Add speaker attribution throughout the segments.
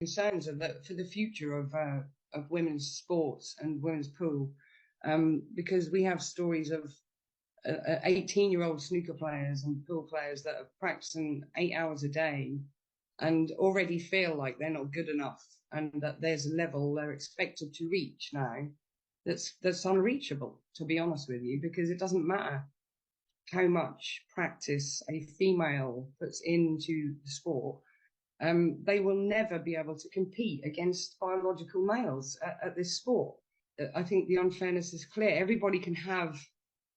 Speaker 1: concerns for the future of women's sports and women's pool, because we have stories of 18-year-old snooker players and pool players that are practicing 8 hours a day and already feel like they're not good enough, and that there's a level they're expected to reach now that's unreachable, to be honest with you, because it doesn't matter how much practice a female puts into the sport. They will never be able to compete against biological males at this sport. I think the unfairness is clear. Everybody can have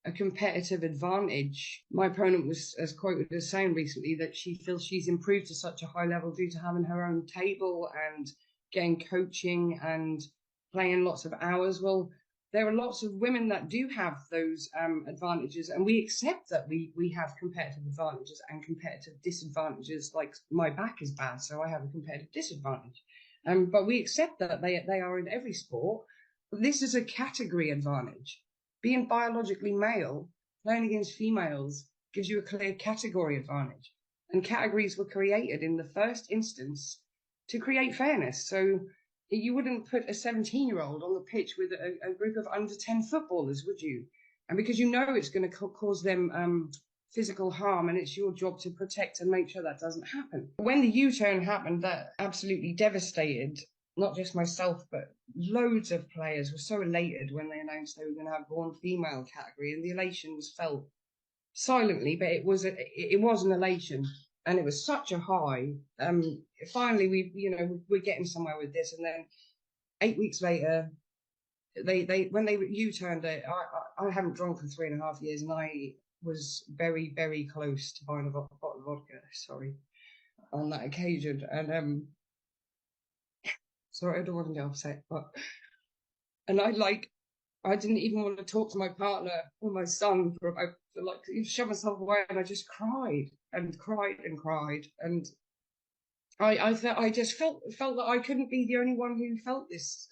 Speaker 1: a competitive advantage. My opponent has quoted as saying recently that she feels she's improved to such a high level due to having her own table and getting coaching and playing lots of hours. Well, there are lots of women that do have those advantages, and we accept that we have competitive advantages and competitive disadvantages. Like, my back is bad, so I have a competitive disadvantage. But we accept that they are in every sport. This is a category advantage. Being biologically male, playing against females, gives you a clear category advantage. And categories were created in the first instance to create fairness. So you wouldn't put a 17-year-old on the pitch with a group of under 10 footballers, would you? And because you know it's going to cause them physical harm, and it's your job to protect and make sure that doesn't happen. When the U-turn happened, that absolutely devastated not just myself, but loads of players were so elated when they announced they were going to have born female category, and the elation was felt silently, but it was an elation, and it was such a high. Finally, we're getting somewhere with this, and then 8 weeks later, when they U-turned it, I haven't drunk for 3.5 years, and I was very, very close to buying a bottle of vodka. Sorry, on that occasion, and sorry, I don't want to get upset, and I didn't even want to talk to my partner or my son for shove myself away, and I just cried and cried and cried, and I just felt that I couldn't be the only one who felt this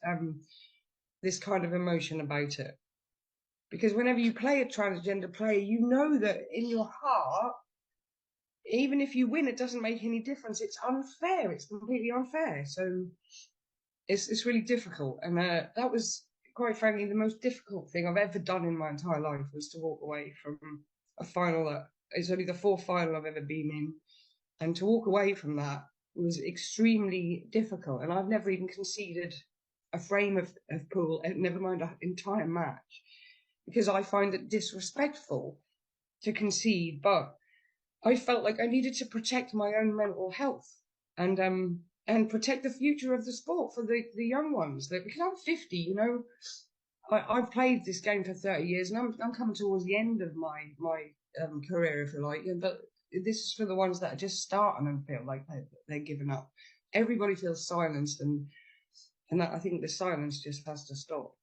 Speaker 1: kind of emotion about it, because whenever you play a transgender player, you know that in your heart, even if you win, it doesn't make any difference. It's unfair. It's completely unfair. So it's really difficult, and that was, quite frankly, the most difficult thing I've ever done in my entire life, was to walk away from a final that is only the 4th final I've ever been in, and to walk away from that was extremely difficult. And I've never even conceded a frame of pool, and never mind an entire match, because I find it disrespectful to concede. But I felt like I needed to protect my own mental health and protect the future of the sport for the young ones. Because I'm 50, I've played this game for 30 years, and I'm coming towards the end of my career, if you like. But this is for the ones that are just starting and feel like they're giving up. Everybody feels silenced, and that, I think the silence just has to stop.